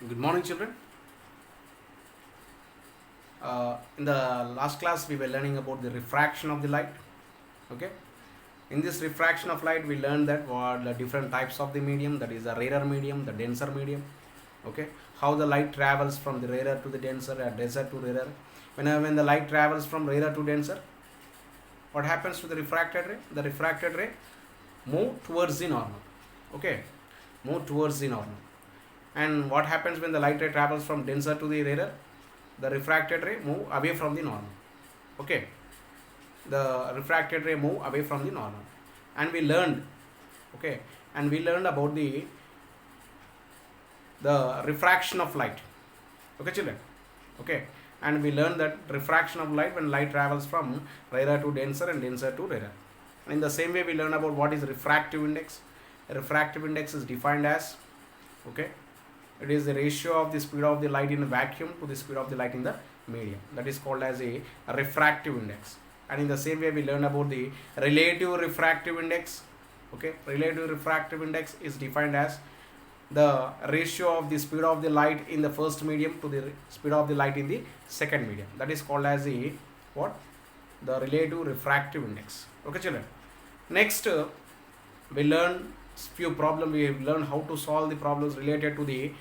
Good morning, children. In the last class, we were learning about the refraction of the light. Okay. In this refraction of light, we learned that what the different types of the medium, that is the rarer medium, the denser medium. Okay. How the light travels from the rarer to the denser, denser to rarer. When the light travels from rarer to denser, what happens to the refracted ray? The refracted ray move towards the normal. Okay. Move towards the normal. And what happens when the light ray travels from denser to the rarer? The refracted ray move away from the normal. Okay, the refracted ray move away from the normal. And we learned, okay, and we learned about the refraction of light. Okay, children. Okay, and we learned that refraction of light when light travels from rarer to denser and denser to rarer. And in the same way, we learn about what is refractive index. Refractive index is defined as, okay, it is the ratio of the speed of the light in a vacuum to the speed of the light in the medium. That is called as a refractive index. And in the same way, we learn about the relative refractive index. Okay, relative refractive index is defined as the ratio of the speed of the light in the first medium to the speed of the light in the second medium. That is called as the what? The relative refractive index. Okay, children. Next, we learn few problems. We have learned how to solve the problems related to the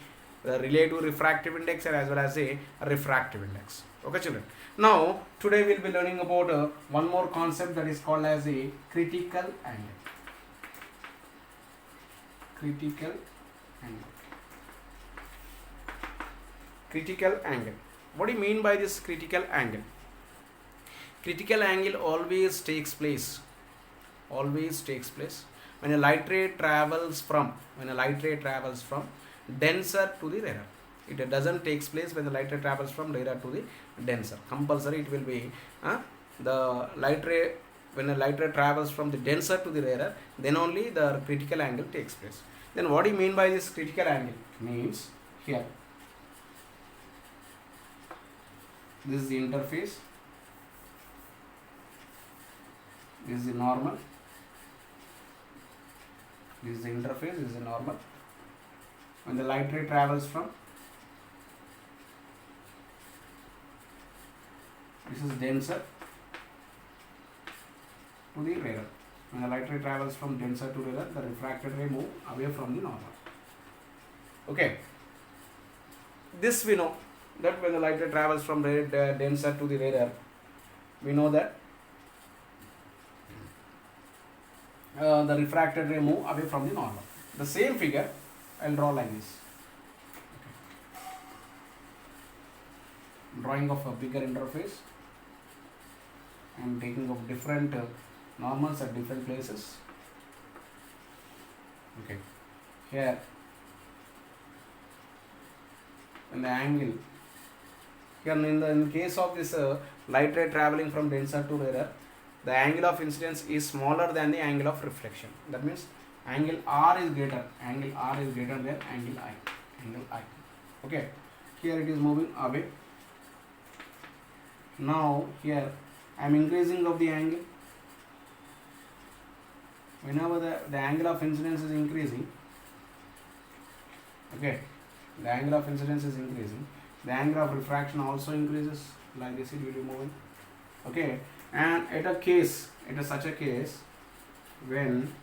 relative refractive index and as well as a refractive index. Okay, children. Now today we'll be learning about one more concept, that is called as a critical angle. Critical angle. Critical angle. What do you mean by this critical angle? Critical angle always takes place. Always takes place when a light ray travels from denser to the rarer. It doesn't take place when the light ray travels from rarer to the denser. Compulsory it will be the light ray, when a light ray travels from the denser to the rarer, then only the critical angle takes place. Then what do you mean by this critical angle? Means here, this is the interface, this is the normal, this is the interface, this is the normal. When the light ray travels from, this is denser to the rarer. When the light ray travels from denser to rarer, the refracted ray move away from the normal. Okay. This we know that when the light ray travels from denser to the rarer, we know that the refracted ray move away from the normal. The same figure I'll draw like this. Okay. Drawing of a bigger interface and taking of different normals at different places. Okay. Here, and the angle. Here in case of this light ray traveling from denser to rarer, the angle of incidence is smaller than the angle of reflection. That means angle R is greater. Angle R is greater than angle I. Angle I. Okay. Here it is moving away. Now here I am increasing of the angle. Whenever the angle of incidence is increasing, okay, the angle of incidence is increasing, the angle of refraction also increases. Like this it will be moving. Okay. And at such a case, when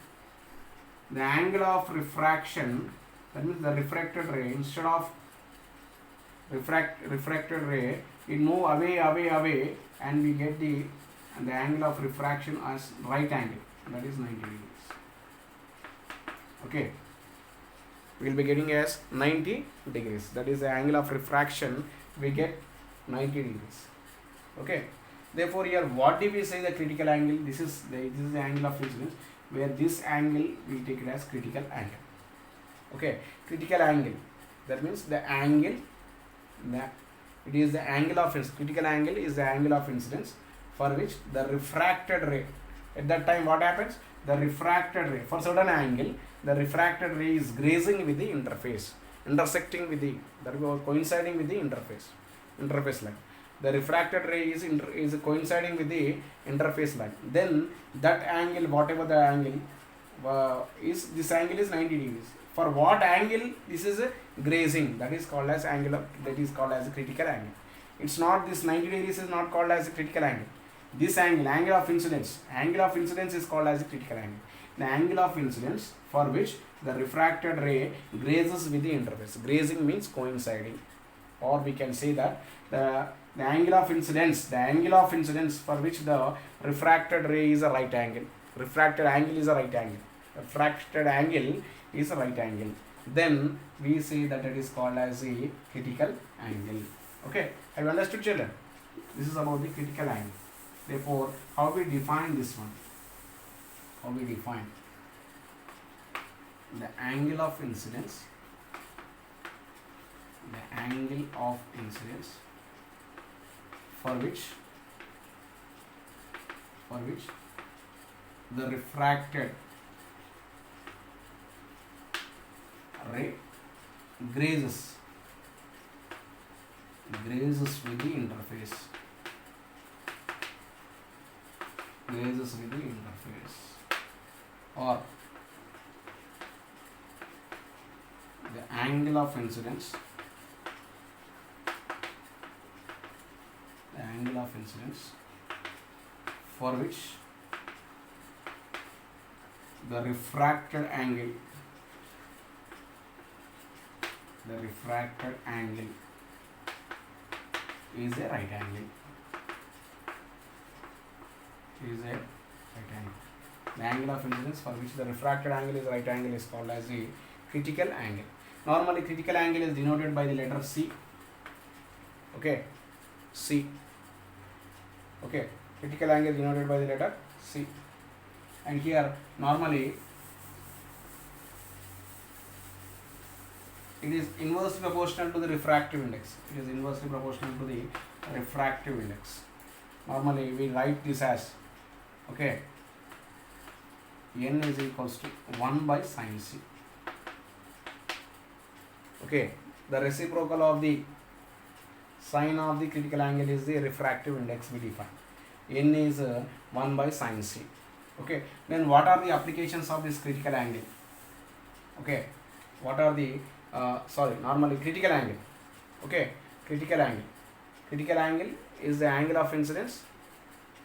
the angle of refraction, that means the refracted ray, instead of refracted ray, it move away, and we get the angle of refraction as right angle, that is 90 degrees. Okay, we will be getting as 90 degrees. That is the angle of refraction. We get 90 degrees. Okay. Therefore, here what do we say the critical angle? This is the angle of incidence, where this angle we take it as critical angle. Okay, critical angle. That means the angle. It is the angle of incidence. Critical angle is the angle of incidence for which the refracted ray. At that time, what happens? The refracted ray, for certain angle, the refracted ray is grazing with the interface, intersecting with the, coinciding with the interface line. The refracted ray is coinciding with the interface line. Then that angle, whatever the angle, is this angle is 90 degrees. For what angle? This is a grazing, that is called as angle of, that is called as a critical angle. It's not, this 90 degrees is not called as a critical angle. This angle of incidence is called as a critical angle. The angle of incidence for which the refracted ray grazes with the interface. Grazing means coinciding, or we can say that the angle of incidence for which the refracted ray is a right angle. Refracted angle is a right angle. Refracted angle is a right angle. Then we say that it is called as a critical angle. Okay, have you understood, children? This is about the critical angle. Therefore, how we define this one? How we define the angle of incidence? The angle of incidence for which the refracted ray grazes with the interface. Or the angle of incidence for which the refracted angle is a right angle. The angle of incidence for which the refracted angle is a right angle is called as the critical angle. Normally critical angle is denoted by the letter C. Okay, C. Okay, critical angle is denoted by the letter C. And here normally it is inversely proportional to the refractive index. Normally we write this as, okay, n is equals to 1 by sin C. Okay, the reciprocal of the sine of the critical angle is the refractive index we define. N is 1 by sin C. Okay, then what are the applications of this critical angle? Okay, what are the normally critical angle. Okay, critical angle is the angle of incidence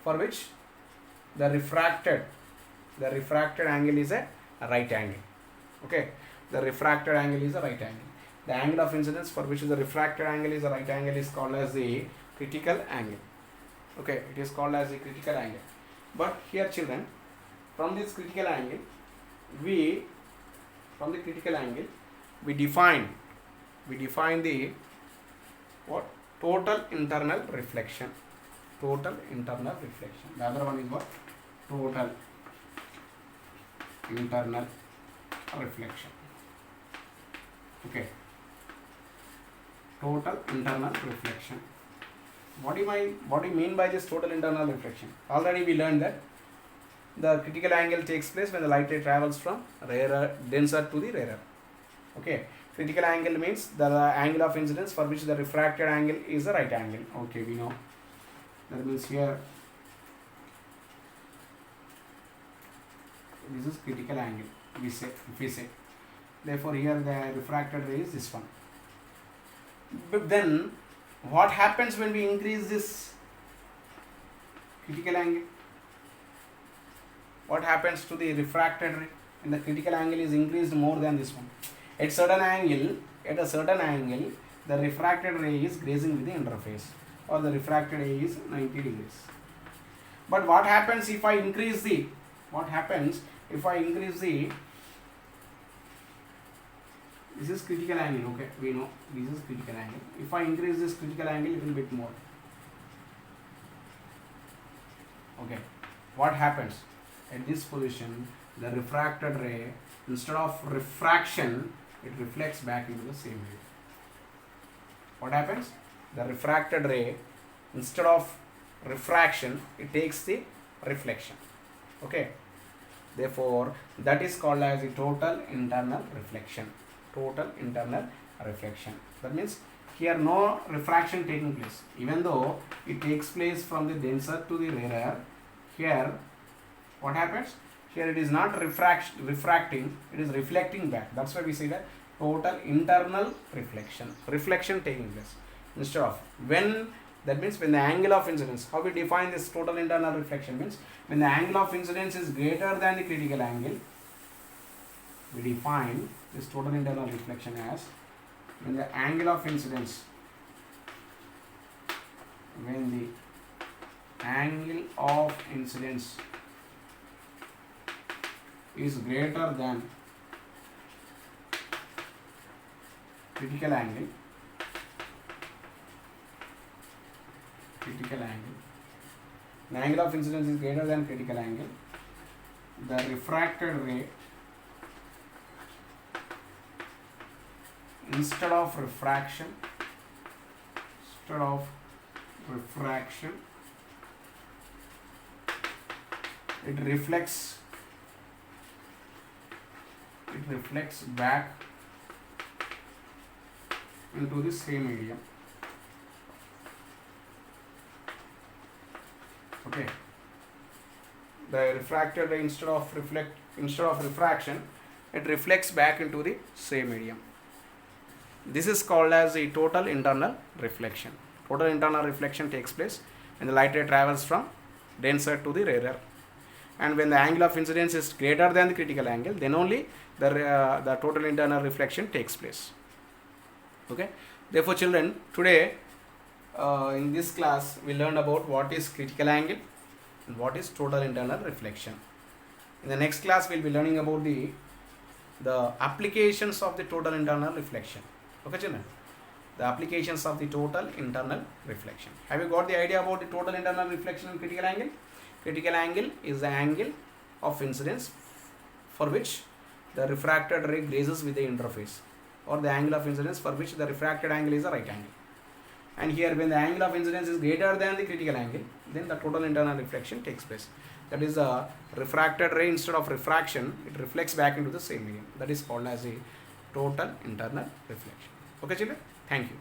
for which the refracted angle is a right angle. Okay, the refracted angle is a right angle. The angle of incidence for which the refracted angle is a right angle is called as the critical angle. Okay, it is called as the critical angle. But here, children, from this critical angle we define the what? Total internal reflection. The other one is what? Total internal reflection. Okay, total internal reflection. What do you mean by this total internal reflection? Already we learned that the critical angle takes place when the light ray travels from denser to the rarer. Okay, critical angle means the angle of incidence for which the refracted angle is a right angle. Okay, we know. That means here this is critical angle. If we say, therefore here the refracted ray is this one. But then what happens when we increase this critical angle? What happens to the refracted ray? And the critical angle is increased more than this one. At a certain angle, the refracted ray is grazing with the interface, or the refracted ray is 90 degrees. But what happens if I increase the, this is critical angle, okay, we know this is critical angle. If I increase this critical angle a little bit more, okay, what happens? At this position, the refracted ray, instead of refraction, it reflects back into the same way. What happens? The refracted ray, instead of refraction, it takes the reflection. Okay, therefore that is called as the total internal reflection. That means here no refraction taking place, even though it takes place from the denser to the rarer. Here what happens? Here it is not refracting, it is reflecting back. That's why we say that total internal reflection taking place. Instead of when, that means when the angle of incidence, how we define this total internal reflection means when the angle of incidence is greater than the critical angle, we define this total internal reflection as when the angle of incidence, when the angle of incidence is greater than critical angle, the angle of incidence is greater than critical angle, the refracted ray instead of refraction, it reflects back into the same medium. Okay, the refracted ray instead of refraction, it reflects back into the same medium. This is called as the total internal reflection. Total internal reflection takes place when the light ray travels from denser to the rarer, and when the angle of incidence is greater than the critical angle, then only the total internal reflection takes place. Okay, therefore children, today in this class we learned about what is critical angle and what is total internal reflection. In the next class we will be learning about the applications of the total internal reflection. Okay children, the applications of the total internal reflection. Have you got the idea about the total internal reflection and critical angle? Critical angle is the angle of incidence for which the refracted ray grazes with the interface, or the angle of incidence for which the refracted angle is a right angle. And here when the angle of incidence is greater than the critical angle, then the total internal reflection takes place. That is the refracted ray instead of refraction, it reflects back into the same medium. That is called as a total internal reflection. Okay children, thank you.